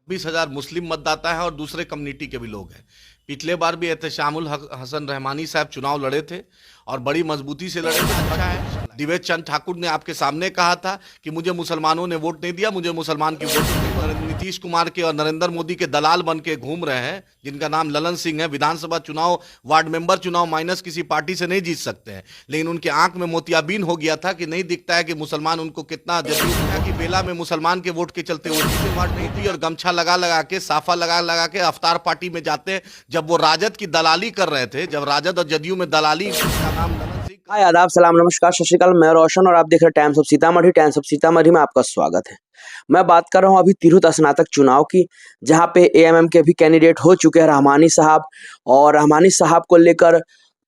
20,000 मुस्लिम मतदाता हैं और दूसरे कम्युनिटी के भी लोग हैं। पिछले बार भी एहतशामुल हसन रहमानी साहब चुनाव लड़े थे और बड़ी मजबूती से लड़े थे। अच्छा है, दिवेश चंद ठाकुर ने आपके सामने कहा था कि मुझे मुसलमानों ने वोट नहीं दिया, मुझे मुसलमान की वोट। नीतीश कुमार के और नरेंद्र मोदी के दलाल बन के घूम रहे हैं, जिनका नाम ललन सिंह है। विधानसभा चुनाव, वार्ड मेंबर चुनाव माइनस किसी पार्टी से नहीं जीत सकते हैं, लेकिन उनके आंख में मोतियाबीन हो गया था कि नहीं दिखता है कि मुसलमान उनको कितना जरूरी कि बेला में मुसलमान के वोट के चलते वो जीते। वार्ड नहीं थी और गमछा लगा लगा के, साफा लगा लगा के अवतार पार्टी में जाते। जब वो राजद की दलाली कर रहे थे, जब राजद और जदयू में दलाली, का नाम ललन सिंह। हाय, आदाब, सलाम, नमस्कार, सत श्री अकाल। मैं रोशन और आप देख रहे हैं times of Sitamarhi. Times of Sitamarhi में आपका स्वागत है। मैं बात कर रहा हूं अभी तिरहुत स्नातक चुनाव की, जहां पे एएमएम के भी कैंडिडेट हो चुके हैं, रहमानी साहब। और रहमानी साहब को लेकर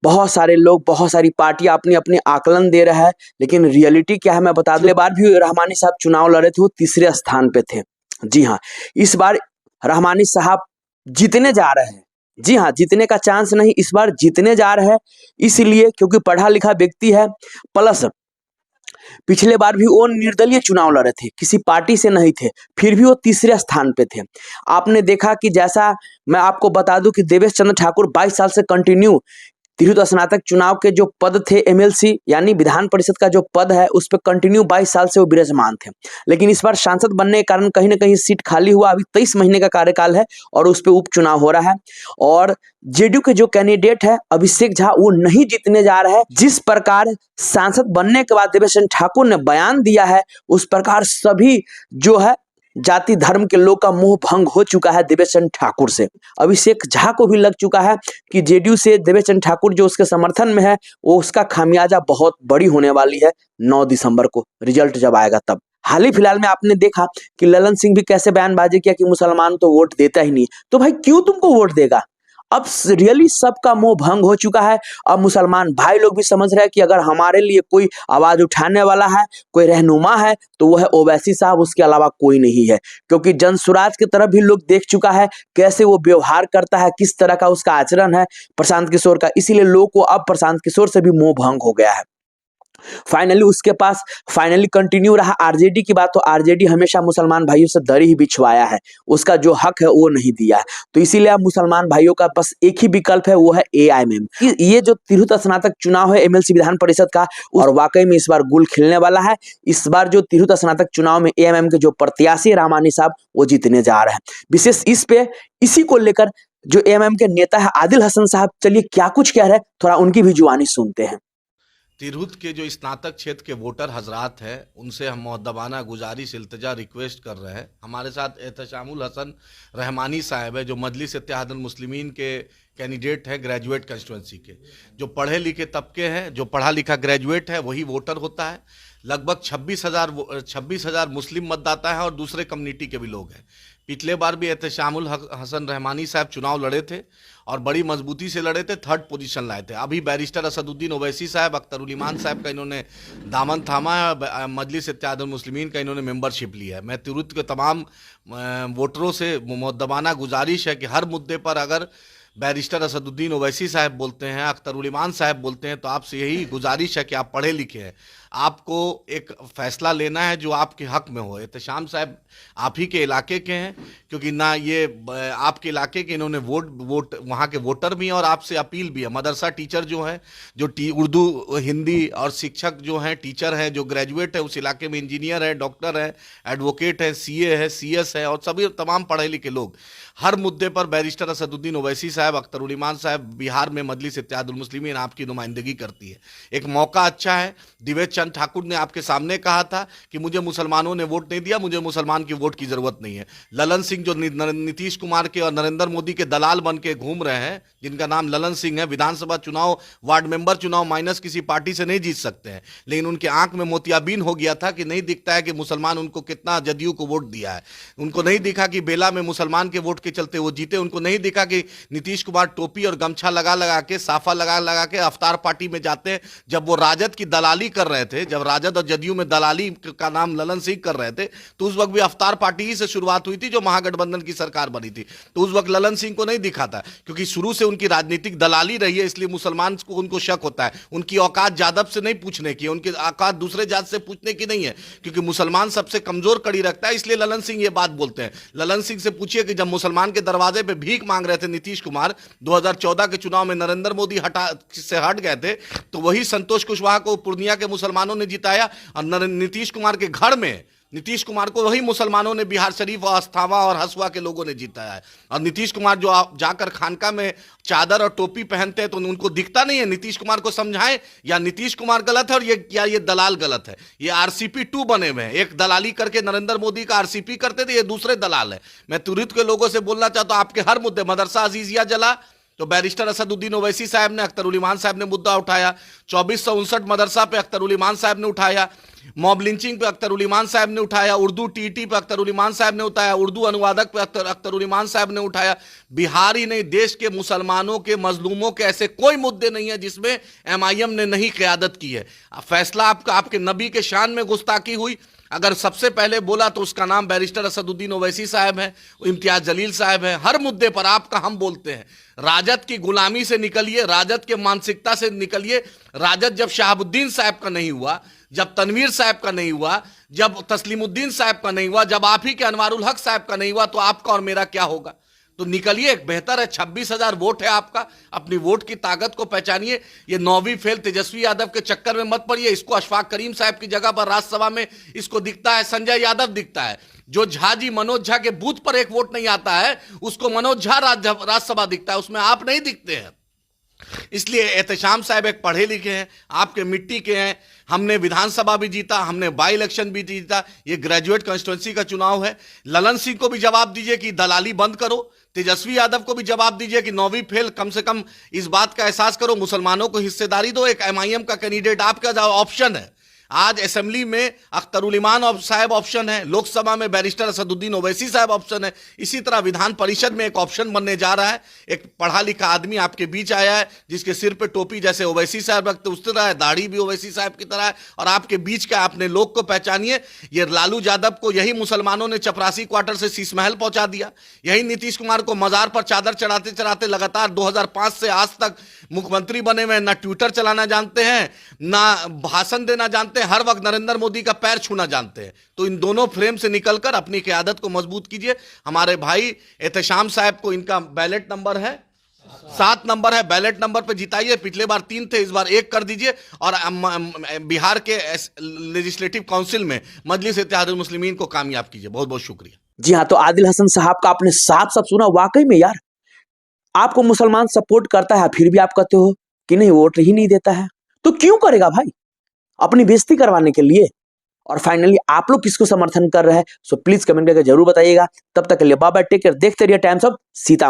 बहुत सारे लोग, बहुत सारी पार्टियां अपनी अपनी आकलन दे रहे हैं, लेकिन रियलिटी क्या है मैं बता दूं। बार भी रहमानी साहब चुनाव लड़े थे, वो तीसरे स्थान पे थे। जी हाँ, इस बार रहमानी साहब जीतने जा रहे हैं। जी हाँ, जीतने का चांस नहीं, इस बार जीतने जा रहे हैं। इसलिए क्योंकि पढ़ा लिखा व्यक्ति है, प्लस पिछले बार भी वो निर्दलीय चुनाव लड़े थे, किसी पार्टी से नहीं थे, फिर भी वो तीसरे स्थान पे थे। आपने देखा कि जैसा मैं आपको बता दूं कि देवेश चंद्र ठाकुर 22 साल से कंटिन्यू तिरहुत स्नातक चुनाव के जो पद थे, एमएलसी यानी विधान परिषद का जो पद है, उस पर कंटिन्यू 22 साल से वो विराजमान थे। लेकिन इस बार सांसद बनने के कारण कहीं ना कहीं सीट खाली हुआ। अभी 23 महीने का कार्यकाल है और उस पर उपचुनाव हो रहा है। और जेडीयू के जो कैंडिडेट है अभिषेक झा, वो नहीं जीतने जा रहे हैं। जिस प्रकार सांसद बनने के बाद देवेश चंद्र ठाकुर ने बयान दिया है, उस प्रकार सभी जो है जाति धर्म के लोग का मोह भंग हो चुका है देवेश चंद्र ठाकुर से। अभिषेक झा को भी लग चुका है कि जेडीयू से देवेश चंद्र ठाकुर जो उसके समर्थन में है, वो उसका खामियाजा बहुत बड़ी होने वाली है 9 दिसंबर को रिजल्ट जब आएगा तब। हाल ही फिलहाल में आपने देखा कि ललन सिंह भी कैसे बयानबाजी किया कि मुसलमान तो वोट देता ही नहीं। तो भाई क्यों तुमको वोट देगा? अब रियली सबका मोह भंग हो चुका है। अब मुसलमान भाई लोग भी समझ रहे हैं कि अगर हमारे लिए कोई आवाज उठाने वाला है, कोई रहनुमा है, तो वो है ओवैसी साहब, उसके अलावा कोई नहीं है। क्योंकि जन सुराज की तरफ भी लोग देख चुका है कैसे वो व्यवहार करता है, किस तरह का उसका आचरण है प्रशांत किशोर का। इसीलिए लोगों को अब प्रशांत किशोर से भी मोह भंग हो गया है। फाइनली उसके पास कंटिन्यू रहा आरजेडी की बात, तो आरजेडी हमेशा मुसलमान भाइयों से दर ही बिछवाया है, उसका जो हक है वो नहीं दिया है। तो इसीलिए अब मुसलमान भाइयों का बस एक ही विकल्प है, वो है एआईएमएम। ये जो तिरहुत स्नातक चुनाव है एमएलसी विधान परिषद का, और वाकई में इस बार गुल खिलने वाला है। इस बार जो तिरहुत स्नातक चुनाव में एएमएम के जो प्रत्याशी रहमानी साहब, वो जीतने जा रहे हैं। विशेष इसी को लेकर जो एएमएम के नेता है आदिल हसन साहब, चलिए क्या कुछ कह रहे हैं, थोड़ा उनकी भी जुबानी सुनते हैं। तिरहुत के जो स्नातक क्षेत्र के वोटर हजरात हैं, उनसे हम मुअद्दबाना गुजारिश, इल्तिजा, रिक्वेस्ट कर रहे हैं। हमारे साथ एहतशामुल हसन रहमानी साहब है, जो मजलिस इत्तेहादुल मुस्लिमीन के कैंडिडेट है, ग्रेजुएट कंस्टिट्यूंसी के। जो पढ़े लिखे तबके हैं, जो पढ़ा लिखा ग्रेजुएट है, वही वोटर होता है। लगभग 26,000 मुस्लिम मतदाता हैं और दूसरे कम्युनिटी के भी लोग हैं। पिछले बार भी एहतशामुल हसन रहमानी साहब चुनाव लड़े थे और बड़ी मजबूती से लड़े थे, 3rd पोजीशन लाए थे। अभी बैरिस्टर असदुद्दीन ओवैसी साहब, अख्तरुल ईमान साहब का इन्होंने दामन थामा है, मजलिस इत्तेहादुल मुस्लिमीन का इन्होंने मेंबरशिप लिया है। मैं तिरहुत के तमाम वोटरों से मुअद्दबाना गुजारिश है कि हर मुद्दे पर अगर बैरिस्टर असदुद्दीन ओवैसी साहब बोलते हैं, अख्तरुल ईमान साहब बोलते हैं, तो आपसे यही गुजारिश है कि आप पढ़े लिखे हैं, आपको एक फैसला लेना है जो आपके हक में हो। एहतशाम साहब आप ही के इलाके के हैं, क्योंकि ना ये आपके इलाके के, इन्होंने वोट वहाँ के वोटर भी हैं और आपसे अपील भी है। मदरसा टीचर जो हैं, जो उर्दू हिंदी और शिक्षक जो हैं, टीचर हैं, जो ग्रेजुएट है उस इलाके में, इंजीनियर है, डॉक्टर है, एडवोकेट है, सीए है, सीएस है, और सभी तमाम पढ़े लिखे लोग हर मुद्दे पर बैरिस्टर असदुद्दीन ओवैसी साहब, अख्तरुल ईमान साहब, बिहार में मजलिस इत्तेहादुल मुस्लिमीन आपकी नुमाइंदगी करती है। एक मौका अच्छा है। दिवेश चंद ठाकुर ने आपके सामने कहा था कि मुझे मुसलमानों ने वोट नहीं दिया, मुझे मुसलमान की वोट की जरूरत नहीं है। ललन सिंह जो नीतीश कुमार के और नरेंद्र मोदी के दलाल बन के घूम रहे हैं, जिनका नाम ललन सिंह है, विधानसभा चुनाव, वार्ड मेंबर चुनाव माइनस किसी पार्टी से नहीं जीत सकते हैं, लेकिन उनके आंख में मोतियाबीन हो गया था कि नहीं दिखता है कि मुसलमान उनको कितना जदयू को वोट दिया है। उनको नहीं दिखा कि बेला में मुसलमान के वोट के चलते वो जीते। उनको नहीं दिखा कि नीतीश कुमार टोपी और गमछा लगा लगा के, साफा लगा लगा के अवतार पार्टी में जाते। जब वो राजद की दलाली कर रहे थे, जब राजद और जदयू में दलाली का नाम ललन सिंह कर रहे थे, तो उस वक्त भी अवतार पार्टी ही से शुरुआत हुई थी, जो महागठबंधन महागठबंधन की सरकार बनी थी, तो उस वक्त ललन सिंह को नहीं दिखा था, क्योंकि शुरू से उनकी राजनीतिक दलाली रही है, इसलिए मुसलमान को उनको शक होता है। उनकी औकात जादव से नहीं पूछने की, उनकी औकात दूसरे जात से पूछने की नहीं है, क्योंकि मुसलमान सबसे कमजोर कड़ी रखता है, इसलिए ललन सिंह ये बात बोलते हैं। ललन सिंह से पूछिए कि जब मुसलमान के दरवाजे पे भीख मांग रहे थे नीतीश कुमार 2014 के चुनाव में, नरेंद्र मोदी से हट गए थे, तो वही संतोष कुशवाहा को पूर्णिया के मुसलमानों ने जिताया, और नीतीश कुमार के घर में नीतीश कुमार को वही मुसलमानों ने बिहार शरीफ और अस्थावा और हसुआ के लोगों ने जिताया है। और नीतीश कुमार जो आप जाकर खानका में चादर और टोपी पहनते हैं तो उनको दिखता नहीं है। नीतीश कुमार को समझाएं, या नीतीश कुमार गलत है और ये दलाल गलत है। ये आरसीपी 2 बने हुए हैं, एक दलाली करके नरेंद्र मोदी का आरसीपी करते थे, ये दूसरे दलाल है। मैं तुरंत के लोगों से बोलना चाहता हूं, आपके हर मुद्दे, मदरसा अजीजिया जला तो बैरिस्टर असदुद्दीन ओवैसी साहब ने, अख्तर उल ईमान साहब ने मुद्दा उठाया, 2459 मदरसा पे अख्तर उल ईमान साहब ने उठाया, मॉब लिंचिंग पे अख्तर उल ईमान साहब ने उठाया, उर्दू टीटी पे अख्तर उल ईमान साहब ने उठाया, उर्दू अनुवादक पे अख्तर उल ईमान साहब ने उठाया। बिहार ही नहीं, देश के मुसलमानों के, मजलूमों के ऐसे कोई मुद्दे नहीं है जिसमें एमआईएम ने नहीं क़यादत की है। फैसला आपके नबी के शान में गुस्ताखी हुई, अगर सबसे पहले बोला तो उसका नाम बैरिस्टर असदुद्दीन ओवैसी साहब है, इम्तियाज जलील साहब है। हर मुद्दे पर आपका हम बोलते हैं, राजद की गुलामी से निकलिए, राजद के मानसिकता से निकलिए। राजद जब शहाबुद्दीन साहब का नहीं हुआ, जब तनवीर साहब का नहीं हुआ, जब तस्लीमुद्दीन साहब का नहीं हुआ, जब आप ही के अनवारुल हक साहब का नहीं हुआ, तो आपका और मेरा क्या होगा? तो निकलिए, बेहतर है। 26,000 वोट है आपका, अपनी वोट की ताकत को पहचानिए। ये 9वीं फेल तेजस्वी यादव के चक्कर में मत पड़िए। इसको अशफाक करीम साहब की जगह पर राज्यसभा में इसको दिखता है संजय यादव दिखता है। जो झा जी, मनोज झा के बूथ पर एक वोट नहीं आता है, उसको मनोज झा राज्यसभा दिखता है, उसमें आप नहीं दिखते हैं। इसलिए एहतशाम साहब एक पढ़े लिखे हैं, आपके मिट्टी के हैं। हमने विधानसभा भी जीता, हमने बाई इलेक्शन भी जीता। ये ग्रेजुएट कॉन्स्टिट्यूंसी का चुनाव है। ललन सिंह को भी जवाब दीजिए कि दलाली बंद करो। तेजस्वी यादव को भी जवाब दीजिए कि 9वीं फेल, कम से कम इस बात का एहसास करो, मुसलमानों को हिस्सेदारी दो। एक एमआईएम का कैंडिडेट आपका ऑप्शन है। आज असेंबली में अख्तर उल ईमान साहब ऑप्शन है, लोकसभा में बैरिस्टर असदुद्दीन ओवैसी साहब ऑप्शन है। इसी तरह विधान परिषद में एक ऑप्शन बनने जा रहा है। एक पढ़ा लिखा आदमी आपके बीच आया है, जिसके सिर पे टोपी जैसे ओवैसी साहब रखते उस तरह है, दाढ़ी भी ओवैसी साहब की तरह है, और आपके बीच का अपने लोग को पहचानिए। ये लालू यादव को यही मुसलमानों ने चपरासी क्वार्टर से शीश महल पहुंचा दिया। यही नीतीश कुमार को मजार पर चादर चढ़ाते चढ़ाते लगातार 2005 से आज तक मुख्यमंत्री बने हुए, ना ट्विटर चलाना जानते हैं, ना भाषण देना जानते, हर वक्त नरेंद्र मोदी का पैर छूना जानते हैं। तो इन दोनों फ्रेम से निकलकर अपनी क़यादत को मजबूत कीजिए। हमारे भाई एहतशाम साहब को, इनका बैलेट नंबर है 7 नंबर है, बैलेट नंबर पे जिताइए। पिछले बार 3 थे, इस बार 1 कर दीजिए। और बिहार के लेजिस्लेटिव काउंसिल में मजलिस इत्तेहादुल मुस्लिमीन को कामयाब कीजिए। बहुत बहुत शुक्रिया। जी हाँ, तो आदिल हसन साहब का आपने साफ साफ सुना। वाकई में यार, आपको मुसलमान सपोर्ट करता है, फिर भी आप कहते हो कि नहीं, वोट ही नहीं देता है। तो क्यों करेगा भाई? अपनी बेइज्जती करवाने के लिए। और फाइनली आप लोग किसको समर्थन कर रहे हैं, सो प्लीज कमेंट करके जरूर बताइएगा। तब तक के लिए बाय बाय, टेक केयर। देखते रहिए टाइम्स ऑफ सीतामढ़ी।